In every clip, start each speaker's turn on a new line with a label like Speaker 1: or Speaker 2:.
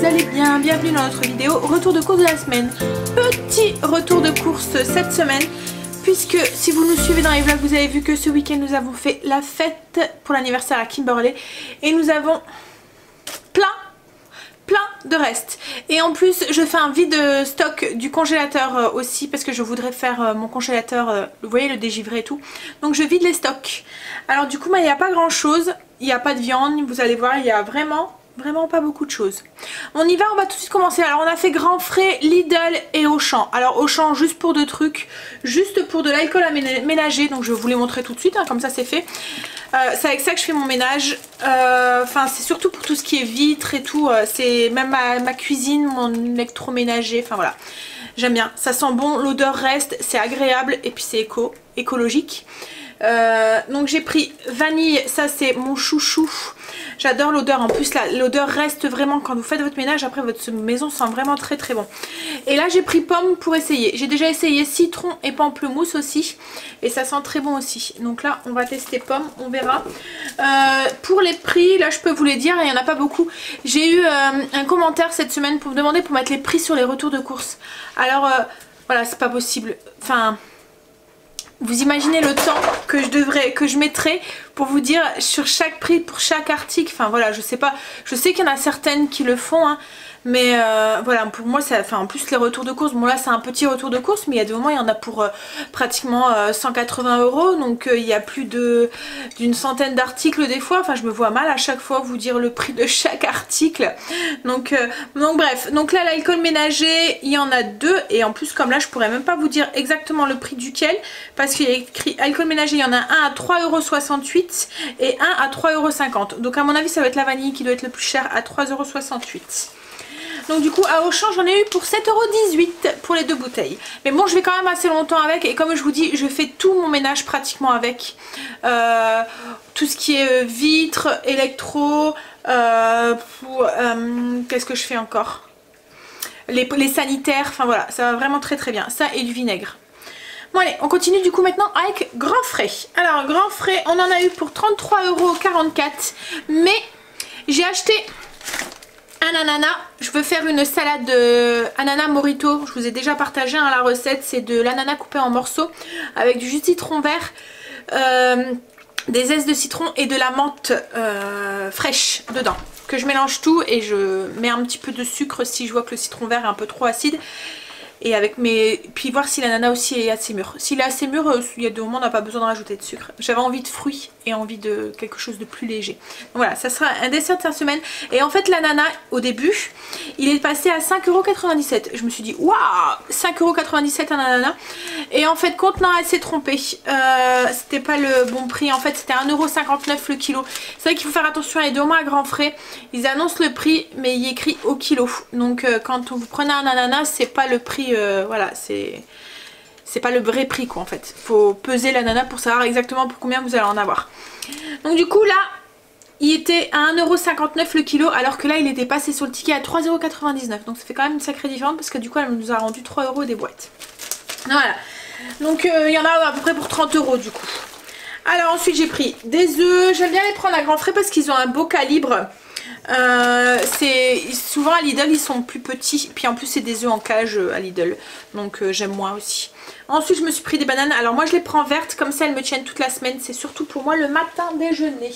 Speaker 1: vous allez bien. Bienvenue dans notre vidéo retour de course de la semaine. Petit retour de course cette semaine, puisque si vous nous suivez dans les vlogs, vous avez vu que ce week-end nous avons fait la fête pour l'anniversaire à Kimberley et nous avons plein de restes. Et en plus je fais un vide stock du congélateur aussi, parce que je voudrais faire mon congélateur, vous voyez, le dégivrer et tout. Donc je vide les stocks. Alors du coup il n'y a pas grand chose, il n'y a pas de viande, vous allez voir, il y a vraiment pas beaucoup de choses. On y va, on va tout de suite commencer. Alors on a fait Grand Frais, Lidl et Auchan. Alors Auchan juste pour deux trucs, juste pour de l'alcool à ménager, donc je vais vous les montrer tout de suite, hein, comme ça c'est fait. C'est avec ça que je fais mon ménage. Enfin c'est surtout pour tout ce qui est vitres et tout, c'est même ma cuisine, mon électroménager, enfin voilà. J'aime bien, ça sent bon, l'odeur reste, c'est agréable et puis c'est écologique. Donc j'ai pris vanille, ça c'est mon chouchou. J'adore l'odeur, en plus l'odeur reste vraiment quand vous faites votre ménage. Après votre maison sent vraiment très bon. Et là j'ai pris pomme pour essayer. J'ai déjà essayé citron et pamplemousse aussi, et ça sent très bon aussi. Donc là on va tester pomme, on verra. Pour les prix, là je peux vous les dire, il n'y en a pas beaucoup. J'ai eu un commentaire cette semaine pour me demander pour mettre les prix sur les retours de course. Alors voilà, c'est pas possible. Enfin, vous imaginez le temps que je mettrais pour vous dire sur chaque prix pour chaque article. Enfin voilà, je sais pas, je sais qu'il y en a certaines qui le font, hein, mais voilà, pour moi ça, enfin en plus les retours de course, bon là c'est un petit retour de course, mais il y a des moments il y en a pour pratiquement 180 €, donc il y a plus d'une centaine d'articles des fois. Enfin je me vois mal à chaque fois vous dire le prix de chaque article, donc bref. Donc là l'alcool ménager il y en a deux, et en plus comme là je pourrais même pas vous dire exactement le prix duquel, parce qu'il y a écrit alcool ménager, il y en a un à 3,68 € et un à 3,50 €. Donc à mon avis ça va être la vanille qui doit être le plus cher, à 3,68 €. Donc du coup à Auchan j'en ai eu pour 7,18 € pour les deux bouteilles. Mais bon, je vais quand même assez longtemps avec, et comme je vous dis je fais tout mon ménage pratiquement avec. Tout ce qui est vitres, électro, qu'est-ce que je fais encore, les sanitaires, enfin voilà, ça va vraiment très bien. Ça et du vinaigre. Bon allez, on continue du coup maintenant avec Grand Frais. Alors Grand Frais on en a eu pour 33,44 €, mais j'ai acheté un ananas. Je veux faire une salade ananas morito. Je vous ai déjà partagé la recette. C'est de l'ananas coupé en morceaux avec du jus de citron vert, des zestes de citron et de la menthe fraîche dedans. Que je mélange tout et je mets un petit peu de sucre si je vois que le citron vert est un peu trop acide. Et avec puis voir si l'ananas aussi est assez mûr. S'il est assez mûr, il y a des moments on n'a pas besoin de rajouter de sucre. J'avais envie de fruits et envie de quelque chose de plus léger. Donc voilà, ça sera un dessert de cette semaine. Et en fait l'ananas au début il est passé à 5,97 €. Je me suis dit waouh, 5,97 € un ananas. Et en fait contenant elle s'est trompée. C'était pas le bon prix. En fait c'était 1,59 € le kilo. C'est vrai qu'il faut faire attention à les deux moments à Grand Frais. Ils annoncent le prix mais il est écrit au kilo. Donc quand vous prenez un ananas c'est pas le prix. Voilà, c'est pas le vrai prix quoi en fait. Faut peser l'ananas pour savoir exactement pour combien vous allez en avoir. Donc du coup là il était à 1,59 € le kilo, alors que là il était passé sur le ticket à 3,99 €. Donc ça fait quand même une sacrée différence, parce que du coup elle nous a rendu 3 € des boîtes. Voilà. Donc il y en a à peu près pour 30 € du coup. Alors ensuite j'ai pris des œufs. J'aime bien les prendre à Grand Frais parce qu'ils ont un beau calibre. Souvent à Lidl ils sont plus petits, puis en plus c'est des œufs en cage à Lidl, donc j'aime moins aussi. Ensuite je me suis pris des bananes. Alors moi je les prends vertes, comme ça elles me tiennent toute la semaine. C'est surtout pour moi le matin déjeuner.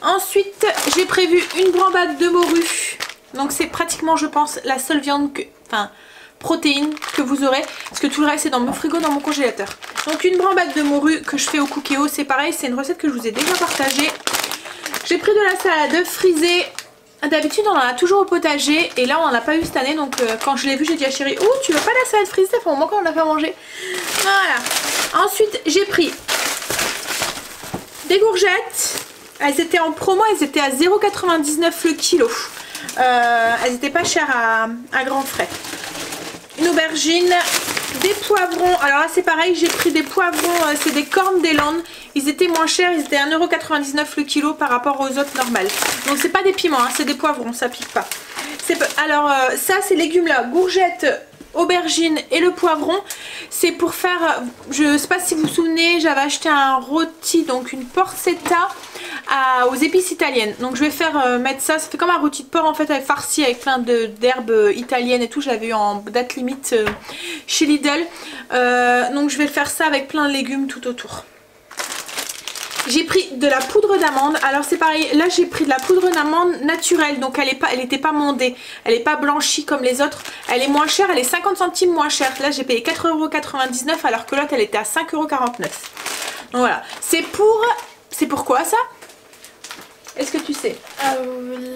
Speaker 1: Ensuite j'ai prévu une brambade de morue. Donc c'est pratiquement je pense la seule viande protéine que vous aurez, parce que tout le reste c'est dans mon frigo, dans mon congélateur. Donc une brambade de morue que je fais au Cookéo, c'est pareil, c'est une recette que je vous ai déjà partagée. J'ai pris de la salade frisée. D'habitude on en a toujours au potager, et là on en a pas eu cette année, donc quand je l'ai vu j'ai dit à chérie, oh tu veux pas la salade frisée, ça fait un moment qu'on en a pas mangé. Voilà. Ensuite j'ai pris des courgettes. Elles étaient en promo, elles étaient à 0,99 € le kilo. Elles étaient pas chères à Grand Frais. Une aubergine, des poivrons. Alors là c'est pareil, j'ai pris des poivrons, c'est des cornes des Landes. Ils étaient moins chers, ils étaient à 1,99 € le kilo par rapport aux autres normales. Donc c'est pas des piments, hein, c'est des poivrons, ça pique pas. Alors ça ces légumes là, courgettes, aubergine et le poivron. C'est pour faire, je sais pas si vous vous souvenez, j'avais acheté un rôti, donc une porchetta aux épices italiennes. Donc je vais faire mettre ça, ça fait comme un rôti de porc en fait, avec farci avec plein d'herbes italiennes et tout. J'avais eu en date limite chez Lidl. Donc je vais faire ça avec plein de légumes tout autour. J'ai pris de la poudre d'amande. Alors c'est pareil, là j'ai pris de la poudre d'amande naturelle. Donc elle n'était pas mondée, elle n'est pas blanchie comme les autres. Elle est moins chère, elle est 50 centimes moins chère. Là j'ai payé 4,99 € alors que l'autre elle était à 5,49 €. Donc voilà, c'est pour quoi ça? Est-ce que tu sais?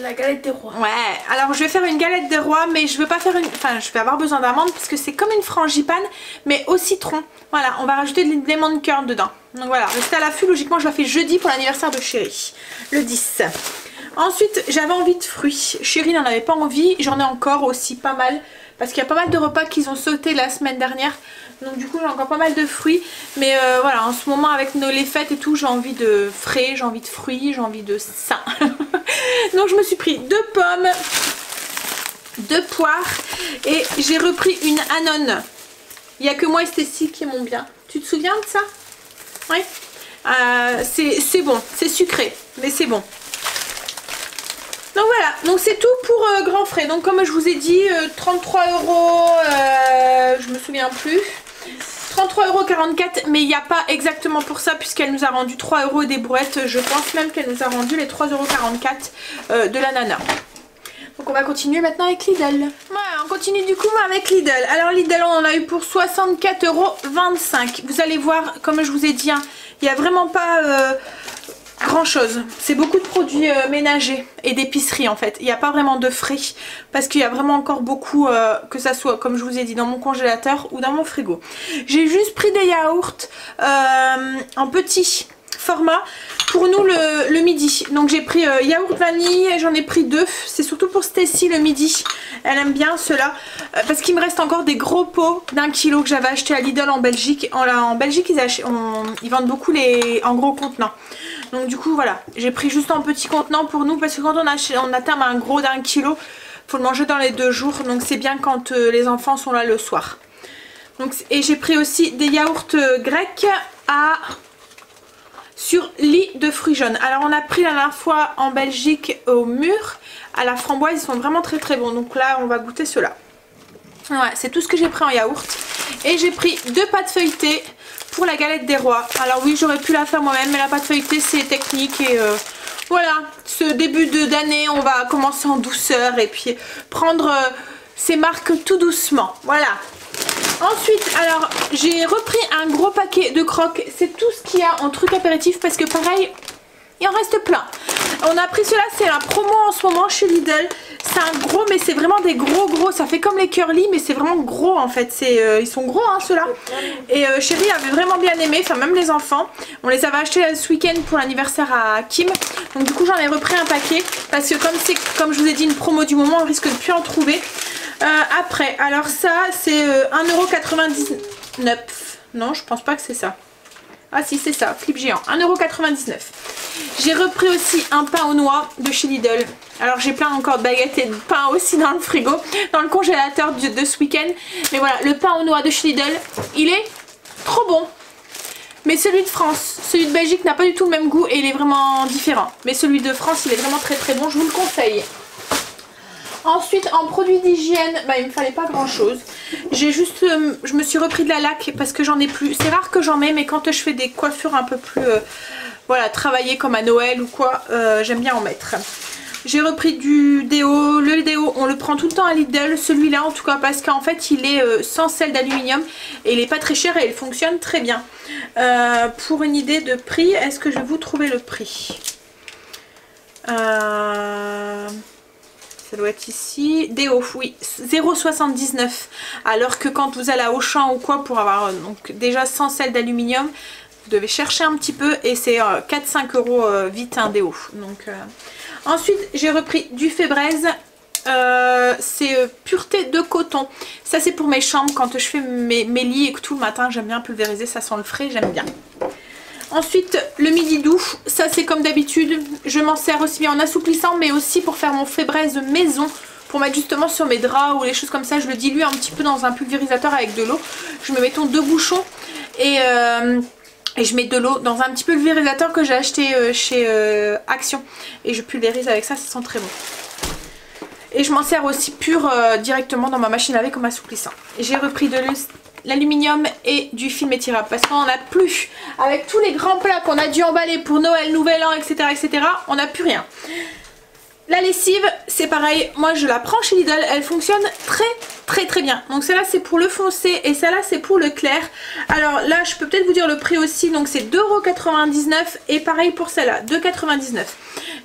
Speaker 2: La galette des rois.
Speaker 1: Ouais, alors je vais faire une galette des rois, mais je veux pas faire une... Enfin, je vais avoir besoin d'amandes parce que c'est comme une frangipane, mais au citron. Voilà, on va rajouter de lemon curd dedans. Donc voilà, restez à l'affût, logiquement je la fais jeudi pour l'anniversaire de Chéri, le 10. Ensuite, j'avais envie de fruits. Chéri n'en avait pas envie, j'en ai encore aussi pas mal. Parce qu'il y a pas mal de repas qu'ils ont sauté la semaine dernière. Donc du coup j'ai encore pas mal de fruits. Mais voilà, en ce moment avec les fêtes et tout, j'ai envie de frais, j'ai envie de fruits, j'ai envie de sain. Donc je me suis pris 2 pommes, 2 poires et j'ai repris une Anon. Il n'y a que moi et Stécie qui m'ont bien. Tu te souviens de ça? Oui. C'est bon, c'est sucré, mais c'est bon. Donc voilà, donc c'est tout pour Grand Frais. Donc comme je vous ai dit, 33 €, je me souviens plus. 33,44 €, mais il n'y a pas exactement pour ça puisqu'elle nous a rendu 3 € des brouettes. Je pense même qu'elle nous a rendu les 3,44 € de l'ananas. Donc on va continuer maintenant avec Lidl. Ouais, on continue du coup avec Lidl. Alors Lidl on en a eu pour 64,25 €. Vous allez voir, comme je vous ai dit, hein, il n'y a vraiment pas... grand chose, c'est beaucoup de produits ménagers et d'épicerie en fait. Il n'y a pas vraiment de frais parce qu'il y a vraiment encore beaucoup, que ça soit comme je vous ai dit dans mon congélateur ou dans mon frigo. J'ai juste pris des yaourts en petit format pour nous le midi. Donc j'ai pris yaourt vanille, j'en ai pris 2. C'est surtout pour Stécie le midi. Elle aime bien ceux-là parce qu'il me reste encore des gros pots d'1 kg que j'avais acheté à Lidl en Belgique. En Belgique ils vendent beaucoup en gros contenants. Donc du coup voilà, j'ai pris juste en petit contenant pour nous parce que quand on atteint un gros d'1 kg, faut le manger dans les 2 jours. Donc c'est bien quand les enfants sont là le soir. Donc, et j'ai pris aussi des yaourts grecs sur lit de fruits jaunes. Alors on a pris la dernière fois en Belgique au mûr, à la framboise, ils sont vraiment très très bons. Donc là on va goûter ceux-là. Ouais, c'est tout ce que j'ai pris en yaourt. Et j'ai pris 2 pâtes feuilletées pour la galette des rois. Alors oui, j'aurais pu la faire moi-même, mais la pâte feuilletée c'est technique et voilà, ce début d'année on va commencer en douceur et puis prendre ces marques tout doucement. Voilà. Ensuite, alors j'ai repris un gros paquet de crocs. C'est tout ce qu'il y a en truc apéritif parce que pareil, il en reste plein. On a pris cela, c'est la promo en ce moment chez Lidl. C'est un gros, mais c'est vraiment des gros. Ça fait comme les curly, mais c'est vraiment gros en fait. Ils sont gros hein, ceux-là. Et Chéri avait vraiment bien aimé, enfin même les enfants. On les avait achetés ce week-end pour l'anniversaire à Kim. Donc du coup j'en ai repris un paquet parce que comme je vous ai dit une promo du moment, on risque de plus en trouver. Après, alors ça c'est 1,99 €. Non, je pense pas que c'est ça. Ah si, c'est ça, flip géant, 1,99 €. J'ai repris aussi un pain aux noix de chez Lidl. Alors j'ai plein encore de baguettes et de pain aussi dans le frigo, dans le congélateur de ce week-end. Mais voilà, le pain aux noix de chez Lidl, il est trop bon. Mais celui de France, celui de Belgique n'a pas du tout le même goût et il est vraiment différent. Mais celui de France, il est vraiment très très bon, je vous le conseille. Ensuite en produits d'hygiène, il me fallait pas grand chose. J'ai juste, je me suis repris de la laque parce que j'en ai plus. C'est rare que j'en mets, mais quand je fais des coiffures un peu plus, voilà, travaillées comme à Noël ou quoi, j'aime bien en mettre. J'ai repris du déo. Le déo on le prend tout le temps à Lidl, celui-là en tout cas, parce qu'en fait il est sans sel d'aluminium et il est pas très cher et il fonctionne très bien. Pour une idée de prix, est-ce que je vais vous trouver le prix? Ça doit être ici. Déo, oui, 0,79. Alors que quand vous allez à Auchan ou quoi pour avoir donc déjà sans sel d'aluminium, vous devez chercher un petit peu et c'est 4-5 € vite un déo. Donc, ensuite j'ai repris du Febreze. C'est pureté de coton. Ça c'est pour mes chambres quand je fais mes lits et que tout le matin j'aime bien pulvériser, ça sent le frais, j'aime bien. Ensuite le midi doux, ça c'est comme d'habitude, je m'en sers aussi bien en assouplissant mais aussi pour faire mon Febreze maison pour mettre justement sur mes draps ou les choses comme ça. Je le dilue un petit peu dans un pulvérisateur avec de l'eau. Je me mettons 2 bouchons et je mets de l'eau dans un petit pulvérisateur que j'ai acheté chez Action. Et je pulvérise avec ça, ça sent très bon. Et je m'en sers aussi pur directement dans ma machine à laver comme assouplissant. J'ai repris de l'aluminium et du film étirable parce qu'on n'en a plus. Avec tous les grands plats qu'on a dû emballer pour Noël, Nouvel An, etc. etc. on n'a plus rien. La lessive, c'est pareil. Moi, je la prends chez Lidl. Elle fonctionne très bien. Donc celle-là, c'est pour le foncé et celle-là, c'est pour le clair. Alors là, je peux peut-être vous dire le prix aussi. Donc c'est 2,99 € et pareil pour celle-là, 2,99 €.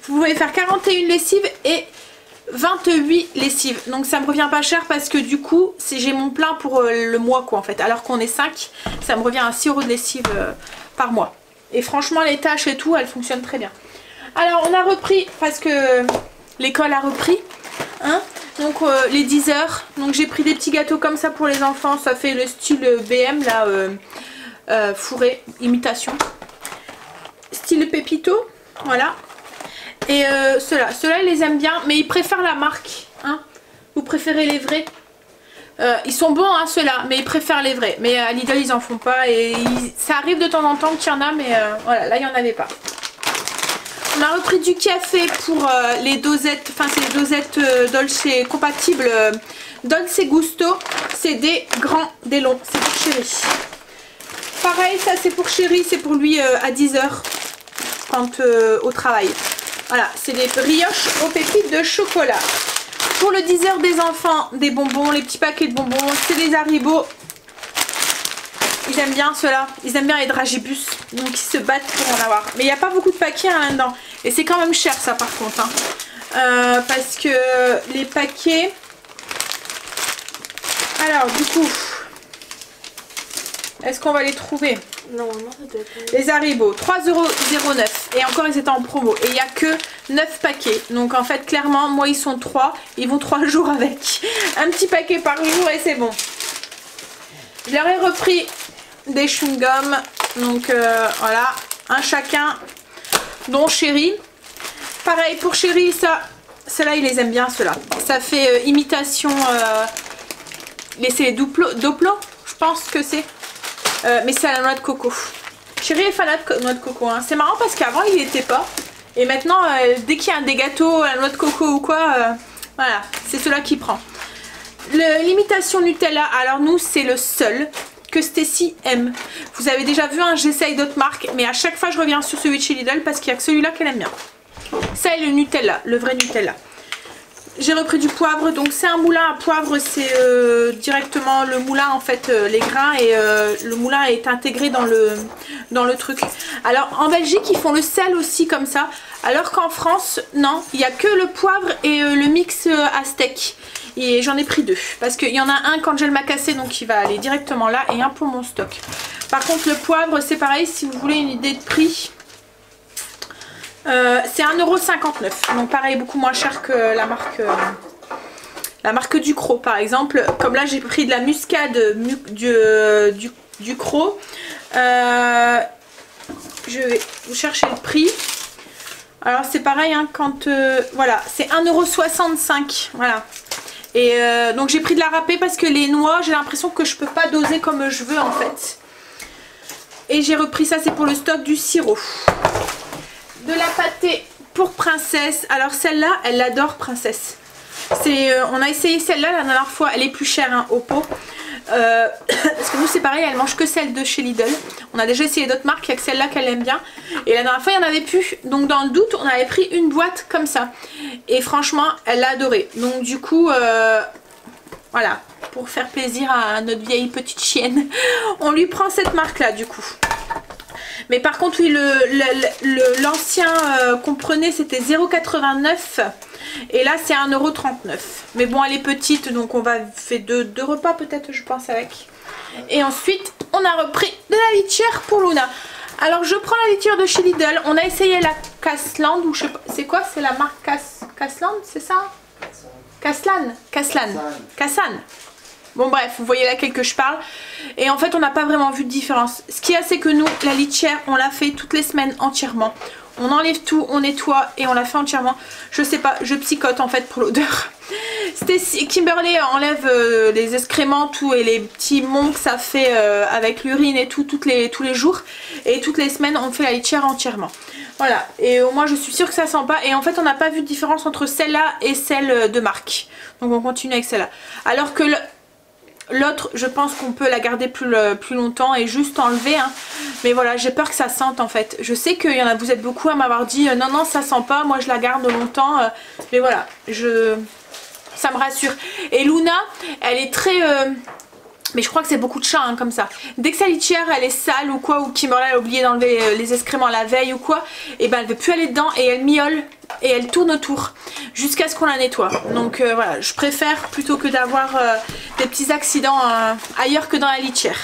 Speaker 1: Vous pouvez faire 41 lessives et 28 lessives, donc ça me revient pas cher parce que du coup j'ai mon plein pour le mois quoi en fait, alors qu'on est 5, ça me revient à 6 € de lessive par mois. Et franchement les tâches et tout, elles fonctionnent très bien. Alors on a repris parce que l'école a repris hein, donc les 10 heures, donc j'ai pris des petits gâteaux comme ça pour les enfants, ça fait le style BM là, fourré, imitation, style Pépito, voilà. Et ceux-là, ils les aiment bien, mais ils préfèrent la marque. Hein. Vous préférez les vrais? Ils sont bons, hein, ceux-là, mais ils préfèrent les vrais. Mais à Lidl, ils en font pas. Et ça arrive de temps en temps qu'il y en a, mais voilà, là, il n'y en avait pas. On a repris du café pour les dosettes. Enfin, c'est les dosettes Dolce compatibles Dolce Gusto. C'est des grands, des longs. C'est pour Chéri. Pareil, ça, c'est pour Chéri. C'est pour lui à 10 h quand au travail. Voilà, c'est des brioches aux pépites de chocolat. Pour le 10 h des enfants, des bonbons, les petits paquets de bonbons, c'est des Haribo. Ils aiment bien ceux-là, ils aiment bien les dragibus, donc ils se battent pour en avoir. Mais il n'y a pas beaucoup de paquets hein, là-dedans. Et c'est quand même cher ça par contre. Hein. Parce que les paquets... Alors du coup, est-ce qu'on va les trouver ?
Speaker 2: Normalement, ça doit être...
Speaker 1: Les Haribo, 3,09 €. Et encore, ils étaient en promo. Et il n'y a que 9 paquets. Donc en fait, clairement, moi, ils sont 3. Ils vont 3 jours avec. Un petit paquet par jour et c'est bon. Je leur ai repris des chewing-gums. Donc voilà, un chacun. Dont Chéri. Pareil pour Chéri, ça... Ceux-là, ils les aiment bien, ceux-là. Ça fait imitation... c'est les Doplo, je pense que c'est... mais c'est à la noix de coco. Chéri est fanat de noix de coco. Hein. C'est marrant parce qu'avant il n'était pas. Et maintenant, dès qu'il y a des gâteaux à la noix de coco ou quoi, voilà, c'est cela qui prend. L'imitation Nutella, alors nous c'est le seul que Stacy aime. Vous avez déjà vu, hein, j'essaye d'autres marques, mais à chaque fois je reviens sur celui de chez Lidl parce qu'il n'y a que celui-là qu'elle aime bien. Ça est le Nutella, le vrai Nutella. J'ai repris du poivre, donc c'est un moulin à poivre, c'est directement le moulin en fait, les grains et le moulin est intégré dans le truc. Alors en Belgique ils font le sel aussi comme ça, alors qu'en France non, il n'y a que le poivre et le mix à steak. Et j'en ai pris 2, parce qu'il y en a un quand gel m'a cassé donc il va aller directement là et un pour mon stock. Par contre le poivre c'est pareil, si vous voulez une idée de prix... c'est 1,59 €, donc pareil beaucoup moins cher que la marque Ducros par exemple. Comme là j'ai pris de la muscade du Cros. Je vais vous chercher le prix. Alors c'est pareil hein, quand voilà, c'est 1,65 €, voilà. Et donc j'ai pris de la râpée parce que les noix j'ai l'impression que je peux pas doser comme je veux en fait. Et j'ai repris ça, c'est pour le stock du sirop. De la pâtée pour Princesse. Alors celle-là, elle l'adore Princesse. On a essayé celle-là la dernière fois. Elle est plus chère hein, au pot. Parce que nous c'est pareil, elle mange que celle de chez Lidl. On a déjà essayé d'autres marques, il n'y a que celle-là qu'elle aime bien. Et la dernière fois il n'y en avait plus. Donc dans le doute, on avait pris une boîte comme ça. Et franchement, elle l'a adoré. Donc du coup, voilà. Pour faire plaisir à notre vieille petite chienne, on lui prend cette marque-là du coup. Mais par contre oui, l'ancien qu'on prenait c'était 0,89 € et là c'est 1,39 €. Mais bon elle est petite donc on va faire deux repas peut-être je pense avec. Et ensuite on a repris de la litière pour Luna. Alors je prends la litière de chez Lidl. On a essayé la Casland ou je sais pas, c'est quoi, c'est la marque Casland, c'est ça? Caslan. Bon bref, vous voyez laquelle que je parle. Et en fait on n'a pas vraiment vu de différence. Ce qu'il y a c'est que nous, la litière, on l'a fait toutes les semaines entièrement. On enlève tout, on nettoie et on la fait entièrement. Je sais pas, je psychote en fait pour l'odeur. Kimberly enlève les excréments, tout et les petits monts que ça fait avec l'urine et tout tous les jours. Et toutes les semaines on fait la litière entièrement. Voilà, et au moins je suis sûre que ça sent pas. Et en fait on n'a pas vu de différence entre celle-là et celle de marque. Donc on continue avec celle-là. Alors que l'autre, je pense qu'on peut la garder plus longtemps et juste enlever. Hein. Mais voilà, j'ai peur que ça sente en fait. Je sais qu'il y en a, vous êtes beaucoup à m'avoir dit non, non, ça sent pas, moi je la garde longtemps. Mais voilà, ça me rassure. Et Luna, elle est très... mais je crois que c'est beaucoup de chats hein, comme ça. Dès que sa litière elle est sale ou quoi, ou Kimberly a oublié d'enlever les excréments la veille ou quoi, et ben elle veut plus aller dedans et elle miaule et elle tourne autour jusqu'à ce qu'on la nettoie. Donc voilà, je préfère plutôt que d'avoir des petits accidents ailleurs que dans la litière.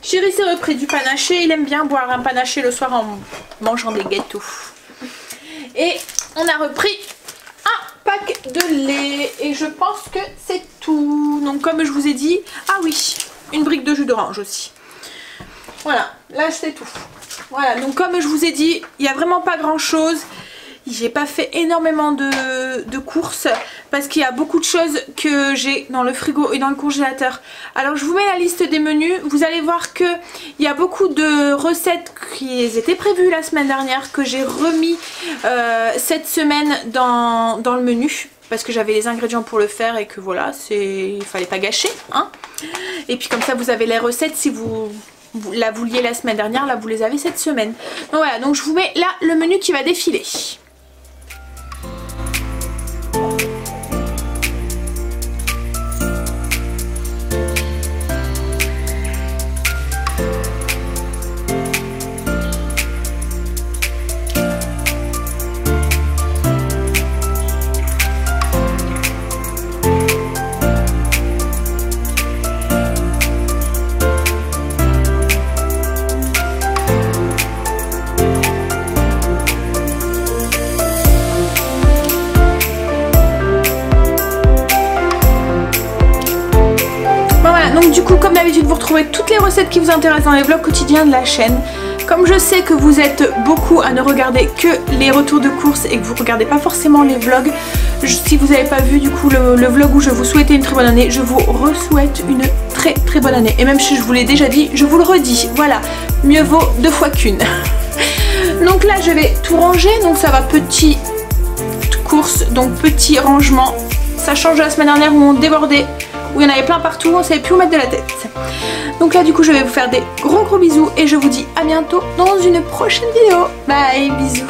Speaker 1: Chéri s'est repris du panaché, il aime bien boire un panaché le soir en mangeant des gâteaux. Et on a repris un pack de lait et je pense que c'est tout. Donc comme je vous ai dit, ah oui, une brique de jus d'orange aussi. Voilà, là c'est tout. Voilà, donc comme je vous ai dit, il n'y a vraiment pas grand chose. J'ai pas fait énormément de courses parce qu'il y a beaucoup de choses que j'ai dans le frigo et dans le congélateur. Alors je vous mets la liste des menus. Vous allez voir que il y a beaucoup de recettes qui étaient prévues la semaine dernière que j'ai remis cette semaine dans le menu. Parce que j'avais les ingrédients pour le faire et que voilà, il fallait pas gâcher. Hein. Et puis comme ça vous avez les recettes si vous la vouliez la semaine dernière, là vous les avez cette semaine. Donc voilà, donc je vous mets là le menu qui va défiler. Du coup comme d'habitude vous retrouvez toutes les recettes qui vous intéressent dans les vlogs quotidiens de la chaîne. Comme je sais que vous êtes beaucoup à ne regarder que les retours de courses et que vous regardez pas forcément les vlogs, si vous n'avez pas vu du coup le vlog où je vous souhaitais une très bonne année, je vous re-souhaite une très très bonne année. Et même si je vous l'ai déjà dit, je vous le redis, voilà, mieux vaut 2 fois qu'une. Donc là je vais tout ranger, donc ça va petite course, donc petit rangement. Ça change de la semaine dernière où on débordait, où il y en avait plein partout, on ne savait plus où mettre de la tête. Donc là du coup je vais vous faire des gros bisous et je vous dis à bientôt dans une prochaine vidéo. Bye, bisous.